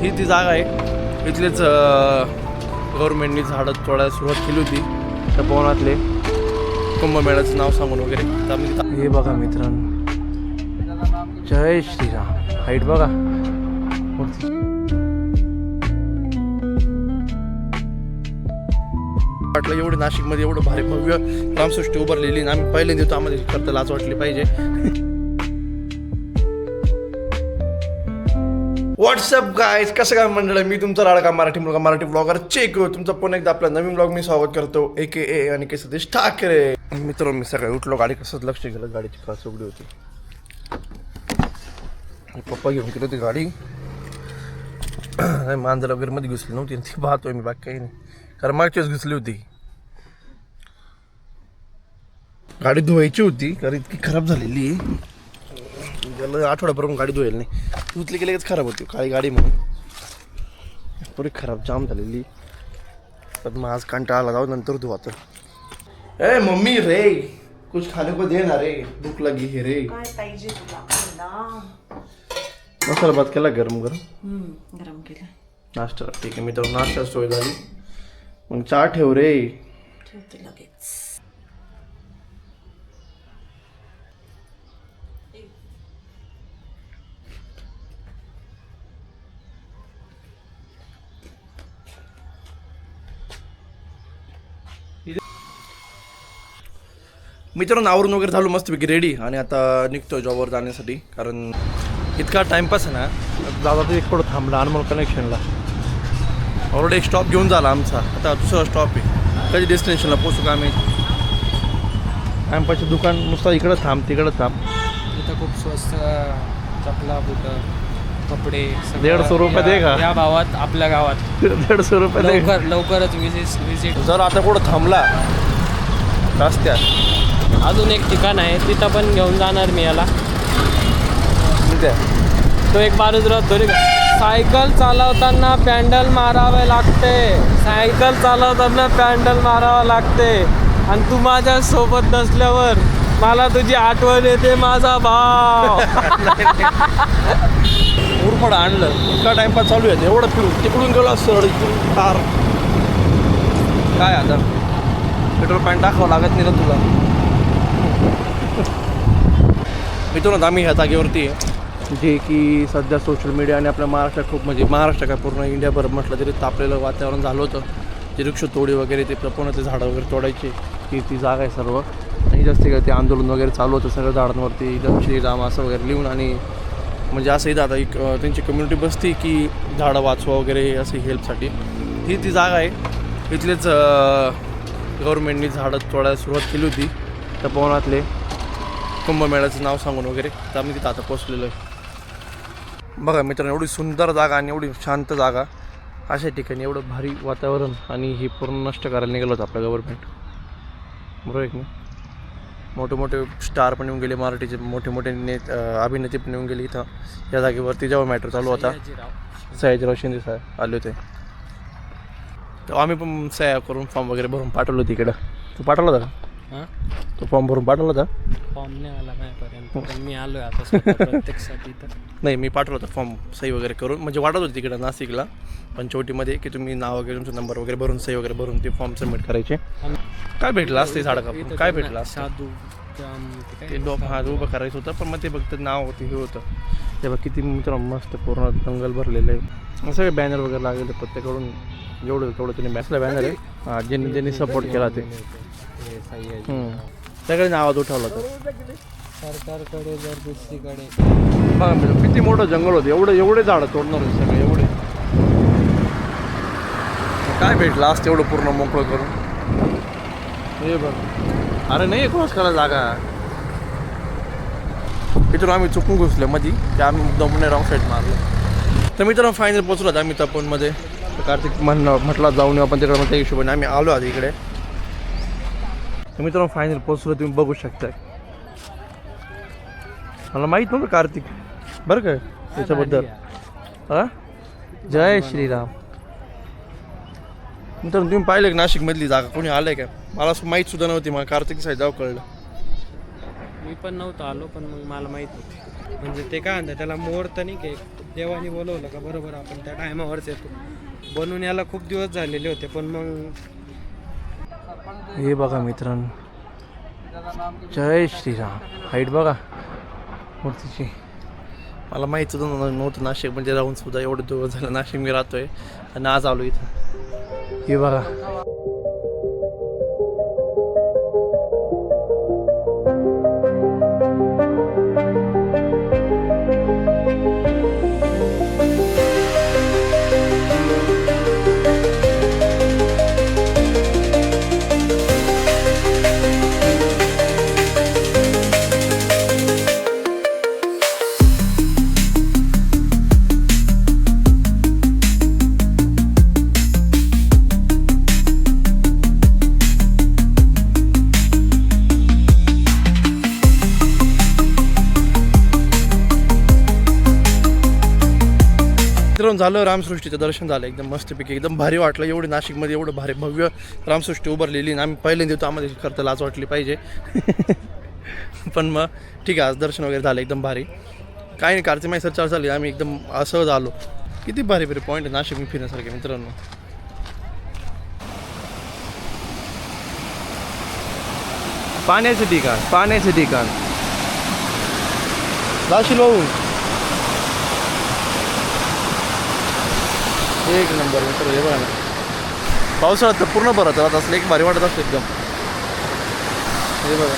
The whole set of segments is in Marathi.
ही ती जागा आहे. इथलेच गव्हर्नमेंटनी झाडं तोडायला सुरुवात केली होती त्या पवनातले कुंभमेळ्याचं नाव सांगून वगैरे. तर आम्ही हे बघा मित्रांनो, जय श्रीराम. हाईट बघा. वाटलं एवढं नाशिकमध्ये एवढं भारी भव्य रामसृष्टी उभारलेली आणि आम्ही पहिल्यांदा येतो, आम्हाला करता लाज वाटली पाहिजे. व्हॉट्सअप गाईज, कसं काय मंडळ, मी तुमचा लाडका मराठी मुलगा मराठी ब्लॉगर चेक. तुमचं पुन्हा एकदा आपला नवीन ब्लॉग मी स्वागत करतो. AKA आणि के सतीश ठाकरे. मित्रांनो, मी सकाळी उठलो, गाडी कसंच लक्ष गेलं, गाडीची काच उघडी होती. पप्पा घेऊन गेली होती गाडी, मांजर वगैरे मध्ये घुसली नव्हती, ती पाहतोय मी, बाकी काही नाही, कारण मागच्याच घुसली होती. गाडी धुवायची होती कारण इतकी खराब झालेली, गेलं आठवड्यापर्यंत गाडी धुवायला नाही, धुतली की लगेच खराब होती. काळी गाडी म्हणून पुरी खराब जाम झालेली. पण मग आज कंटाळा आला, जाऊ नंतर धुवा. तर ए मम्मी रे, कुछ खाने को दे ना रे, भूक लगी है रे. काय पाहिजे तुला? मसाला भात केला गरम गरम, गरम केला. नाश्ता ठीक आहे. मी तर नाश्ता सोय झाली, मग चहा ठेव रे. ठेवते लगेच. मित्रांनो, आवरून वगैरे झालो मस्तपैकी रेडी, आणि आता निघतो जॉबवर जाण्यासाठी. कारण इतका टाइमपास आहे ना, दादा तर एक थोडं थांबला अनमोल कनेक्शनला. ऑलरेडी एक स्टॉप घेऊन झाला आमचा, आता दुसरा स्टॉप आहे. कधी डेस्टिनेशनला पोचू का आम्ही. टाइमपासचं दुकान नुसतं इकडं थांब तिकडं थांब. इथं खूप स्वस्त चपला बुटं कपडे 150 रुपये दे का या भावात आपल्या गावात 150 रुपये दे. लवकरच विजिट. जर आता कुठं थांबला रस्त्यात, अजून एक ठिकाण आहे, तिथं पण घेऊन जाणार मी याला. तो एक बारूदरात धोरी. सायकल चालवताना पॅन्डल मारावे लागते, सायकल चालवताना पॅन्डल मारावं लागते. आणि तू माझ्या सोबत नसल्यावर मला तुझी आठवण येते माझा भाव. उरफड आणलं, इतका टाइमपास चालू आहे, एवढं फिरून तिकडून गेला सर, इकडून कार. काय आता पेट्रोल पॅन्ट टाकावं लागत नाही ना तुला. मित्रांनो, आम्ही ह्या जागेवरती आहे, जे की सध्या सोशल मीडिया आणि आपल्या महाराष्ट्रात खूप, म्हणजे महाराष्ट्र काय पूर्ण इंडियाभर म्हटलं तरी तापलेलं वातावरण झालं होतं. जे वृक्षतोडी वगैरे, ते पूर्ण झाडं वगैरे तोडायचे, ती जागा आहे सर्व. आणि जास्त काय ते आंदोलन वगैरे चालू होतं सगळं झाडांवरती, जय श्रीराम असं वगैरे लिहून. आणि म्हणजे असं इथं आता एक त्यांची कम्युनिटी बसती की झाडं वाचवा वगैरे असे हेल्पसाठी. ही ती जागा आहे. इथलेच गव्हर्नमेंटनी झाडं तोडायला सुरुवात केली होती त्या पवनातले कुंभमेळ्याचं नाव सांगून वगैरे. तर आम्ही तिथं आता पोचलेलो आहे. बघा मित्रांनो, एवढी सुंदर जागा आणि एवढी शांत जागा, अशा ठिकाणी एवढं भारी वातावरण, आणि ही पूर्ण नष्ट करायला निघालं होतं आपलं गव्हर्नमेंट, बरोबर आहे की नाही. मोठे मोठे स्टार पण येऊन गेले, मराठीचे मोठे मोठे अभिनेते पण येऊन गेले इथं या जागेवरती. जेव्हा मॅटर चालू होता, सयाजीराव शिंदे साहेब आले होते, तर आम्ही पण सह्या करून फॉर्म वगैरे भरून पाठवलं होतं इकडं. तू पाठवला होता का? हां, तो फॉर्म भरून पाठवला होता. फॉर्म नाही आला माझ्यापर्यंत, पण मी आलो आहे आता स्वतः प्रत्यक्षात इथं. नाही, मी पाठवलं होतं फॉर्म सही वगैरे करून, म्हणजे वाटत होती तिकडं नाशिकला पंचवटीमध्ये की तुम्ही नाव वगैरे तुमचा नंबर वगैरे भरून सही वगैरे भरून ते फॉर्म सबमिट करायचे. काय भेटलं असते झाडं कापून, काय भेटलं असतं. साधू ते हा उभं करायचं होतं, पण मग ते फक्त नाव होते हे होतं. तेव्हा किती मित्रांनो मस्त पूर्ण जंगल भरलेलं आहे. सगळे बॅनर वगैरे लागलेले प्रत्येकडून, जेवढं तेवढं त्यांनी बॅसला बॅनर आहे. हां, ज्यांनी सपोर्ट केला ते सगळ्यांनी आवाज उठवला होता सरकारकडे जर दुसरीकडे. बघा मित्र, किती मोठं जंगल होतं, एवढे झाडं तोडणार होते सगळे एवढे. काय भेटलं असतं एवढं पूर्ण मोकळं करून. हे बघ, अरे नाही क्रॉस करायला जागा. मित्रांनो, आम्ही चुकून घुसलो मध्ये, ते आम्ही दमणे रॉंग साईड मारलं. तर मित्रांनो, फायनल पोचलो आम्ही तपोनमध्ये. तर कार्तिक म्हटलं जाऊन येऊ आपण तिकडे, मग त्या हिशोबाने आम्ही आलो आधी इकडे. तर मित्रांनो, फायनल पोचलो, तुम्ही बघू शकताय. मला माहीत नव्हतं कार्तिक बरं काय त्याच्याबद्दल. हां, जय श्रीराम. मित्रांनो, तुम्ही पाहिलं की नाशिकमधली जागा कोणी आलं आहे का? मला असं माहीत सुद्धा नव्हती, मला कार्तिक साईड जाऊ कळलं. मी पण नव्हतो आलो, पण मग मला माहीत होती. म्हणजे ते काय म्हणतात त्याला, मोर तर नाही की देवाने बोलवलं का बरोबर आपण त्या टायमावरच येतो. बनून याला खूप दिवस झालेले होते पण मग हे बघा मित्रांनो, जय श्रीराम. हाईट बघा मूर्तीची. मला माहीत नव्हतं नाशिकमध्ये राहून सुद्धा एवढे दिवस झालं नाशिक मी राहतोय आणि आज आलो इथं. हे बघा मित्रांनो, झालं रामसृष्टीचं दर्शन झालं एकदम मस्तपैकी. एकदम भारी वाटलं. एवढं नाशिकमध्ये एवढं भारी भव्य रामसृष्टी उभारलेली आणि आम्ही पहिल्यांदा येतो, आम्हाला खरं लाज वाटली पाहिजे. पण मग ठीक आहे, आज दर्शन वगैरे झालं एकदम भारी. काही नाही, कारची माहिती चर्चा झाली, आम्ही एकदम असं झालो. किती भारी भारी पॉईंट आहे नाशिक फिरण्यासारखे मित्रांनो. पाण्याचं ठिकाण जाशील भाऊ. एक नंबर मित्र. हे बघा ना, पावसाळ्यात तर पूर्ण भरत राहत असलं, एक भारी वाटत असतं एकदम. हे बघा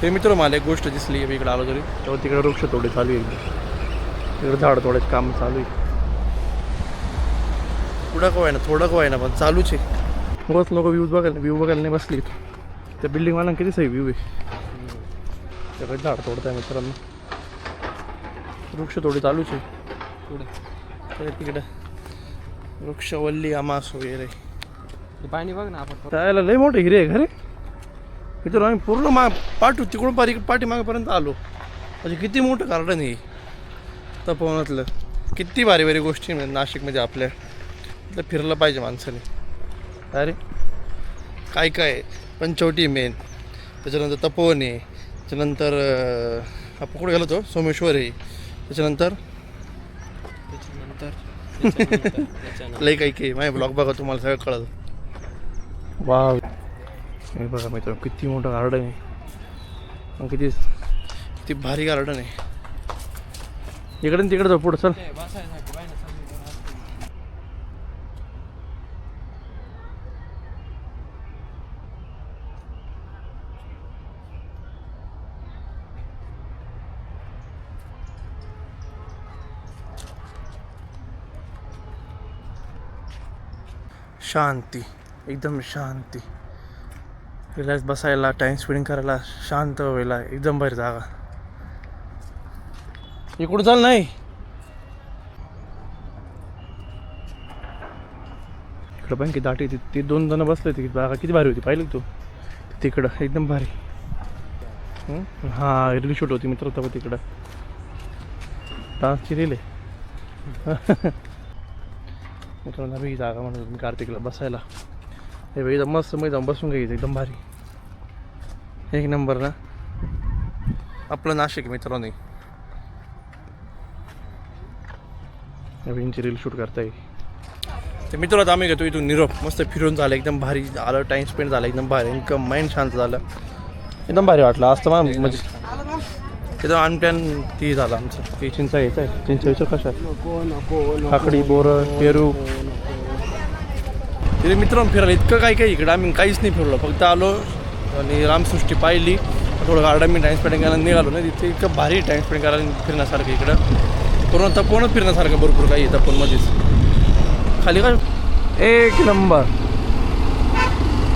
हे मित्र, मला एक गोष्ट दिसली इकडे आलो तरी, तेव्हा तिकडे वृक्ष तोडे चालू आहे. तिकडे झाड तोडायचं काम चालू आहे. पुढं का ना थोडं का ना पण चालूच आहे. बस लोक व्ह्यू बघायला नाही बसली. त्या बिल्डिंगवाला किती सही व्ह्यू आहे. त्याकडे झाड तोडत आहे मित्रांनो. वृक्ष तोडी चालूच आहे पुढे. तिकडं वृक्षवल्ली आमास वगैरे. पाणी बघ ना आपण. त्याला लय मोठे हिरे आहे घरे. इथून आम्ही पूर्ण तिकडून पाठीमागेपर्यंत आलो. म्हणजे किती मोठं गार्डन आहे तपोवनातलं. किती भारी भारी गोष्टी नाशिकमध्ये आपल्या फिरलं पाहिजे माणसाने. अरे काय काय पंचवटी मेन, त्याच्यानंतर तपोवन आहे, त्याच्यानंतर आपण कुठे गेलो होतो सोमेश्वर आहे, त्याच्यानंतर लई काही माझ्या ब्लॉग बघा तुम्हाला सगळं कळलं. वाव, हे बघा मित्र किती मोठं गार्डन आहे. किती भारी गार्डन आहे. इकडे तिकडे जाऊ पुढं चल. शांती, एकदम शांती. रिलॅक्स बसायला, टाइम स्पेंड करायला, शांत व्हायला एकदम भारी जागा. इकडून चाल नाही. इकडं पण की दाटी ती 2 जण बसले होते. जागा किती भारी होती पाहिली तू. तिकडं एकदम भारी. हां रील शूट होती मित्र होता तिकडं. डान्सची रील आहे. मित्रांनो आम्ही जागा म्हणून मी कार्तिकला बसायला. हे बघ एकदम मस्त जाऊन बसून घ्यायचं एकदम भारी. एक नंबर ना आपलं नाशिक मित्रांनो. यांची रील शूट करता येईल. तर मित्रांनो आम्ही घेतो इथून निरोप. मस्त फिरून झालं एकदम भारी. आलं टाईम स्पेंड झाला एकदम भारी. एकदम माइंड शांत झालं. एकदम भारी वाटलं. आज तर मग म्हणजे तिथं अनप्लॅन ती झालं आमचं. ते चिंचा यायचं आहे. चिंचा कशा काकडी बोरं पेरू. तिथे मित्रांनो फिरायला इतकं काही इकडं आम्ही काहीच नाही फिरलो. फक्त आलो आणि रामसृष्टी पाहिली. थोडं गार्डन मी टाईम स्पेंड करायला निघालो ना. तिथे इतकं भारी टाईम स्पेंड करायला फिरण्यासारखं इकडं. पूर्ण तपोवनच फिरण्यासारखं भरपूर काही आहे तपोवनमध्येच. खाली काय एक नंबर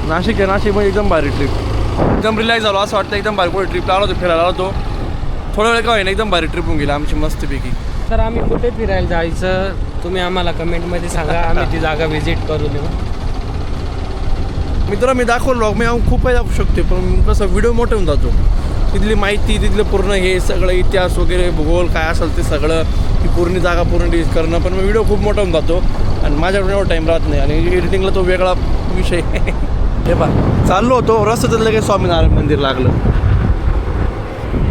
नाशिक आहे. नाशिकमध्ये एकदम भारी ट्रिप. एकदम रिलॅक्स झालो. असं वाटतं एकदम भारी कुठे ट्रिपला आलो होतो फिरायला आलो होतो. थोडा वेळ का होईना एकदम भारी ट्रिप होऊन गेली आमची मस्तपैकी. तर आम्ही कुठे फिरायला जायचं तुम्ही आम्हाला कमेंटमध्ये सांगा. आम्ही ती जागा व्हिजिट करू देऊ. मित्र मी दाखवलं ब्लॉग मी खूप काही दाखवू शकते पण कसं व्हिडिओ मोठे होऊन जातो. तिथली माहिती तिथलं पूर्ण हे सगळं इतिहास वगैरे भूगोल काय असेल ते सगळं ती पूर्ण जागा पूर्ण डिलीट करणं. पण मग व्हिडिओ खूप मोठा होऊन जातो आणि माझ्याकडे एवढा टाईम राहत नाही. आणि एडिटिंगला तो वेगळा विषय. हे पा चाललो होतो रस्त्यात लगेच स्वामीनारायण मंदिर लागलं.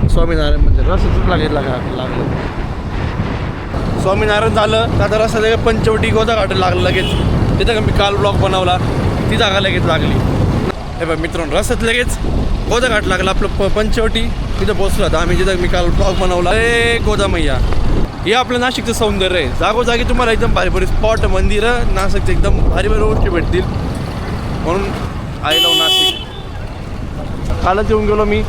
स्वामीनारायण मंदिर रस्त्यातच लागलं. स्वामीनारायण झालं का तर असं पंचवटी गोदा घाट लागलं लगेच. तिथं का मी काल ब्लॉग बनवला ती जागा लगेच लागली. हे बघ मित्रांनो रस्त्यात लगेच गोदा घाट लागला आपलं पंचवटी. तिथं पोचलो आता आम्ही जिथं मी काल ब्लॉग बनवला. गोदा मैया हे आपलं नाशिकचं सौंदर्य आहे. जागोजागी तुम्हाला एकदम भारी भारी स्पॉट मंदिरं नाशिकचं एकदम भारी भारी गोष्टी भेटतील. म्हणून आय लव्ह नाशिक. कालच येऊन गेलो मी.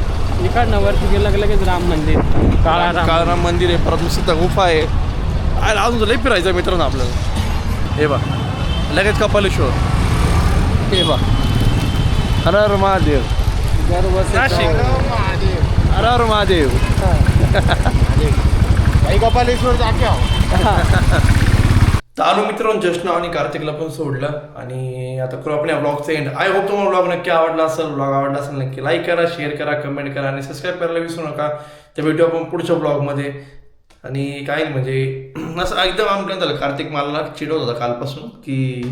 इकडनं वरती गेलं की लगेच राम मंदिर, काळाराम मंदिर आहे. परत सीता गुफा आहे. अजून लई फिरायचं मित्रांनो आपल्याला. हे बा लगेच कपालेश्वर. हे बा हर हर महादेव. नाशिक हर हर महादेव. कपालेश्वर जाके आलो मित्रांनो जस्ट नाव आणि कार्तिकला पण सोडलं आणि आता करू आपल्या ब्लॉगचं एंड. आय होप तुम्हाला ब्लॉग नक्की आवडला असेल. ब्लॉग आवडला असेल नक्की लाईक करा, शेअर करा, कमेंट करा आणि सबस्क्राईब करायला विसरू नका. तर भेटू आपण पुढच्या ब्लॉगमध्ये. आणि काय म्हणजे असं एकदम आमकडे झालं. कार्तिक मला चिडवत होता कालपासून की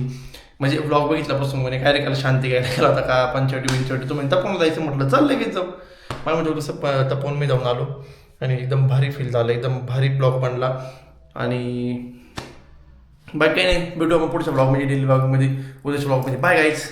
म्हणजे ब्लॉग बघितल्यापासून म्हणे काय रे काल शांती घ्यायला गेला होता का पंचवटी तुम्ही तपवून जायचं म्हटलं चल लगेच जाऊ. मला म्हणजे कसं तपवून मी जाऊन आलो आणि एकदम भारी फील झालं. एकदम भारी ब्लॉग बनला. आणि बाय काही नाही भेटू आपण पुढच्या ब्लॉगमध्ये डेली ब्लॉगमध्ये उद्याच्या ब्लॉगमध्ये. Bye guys.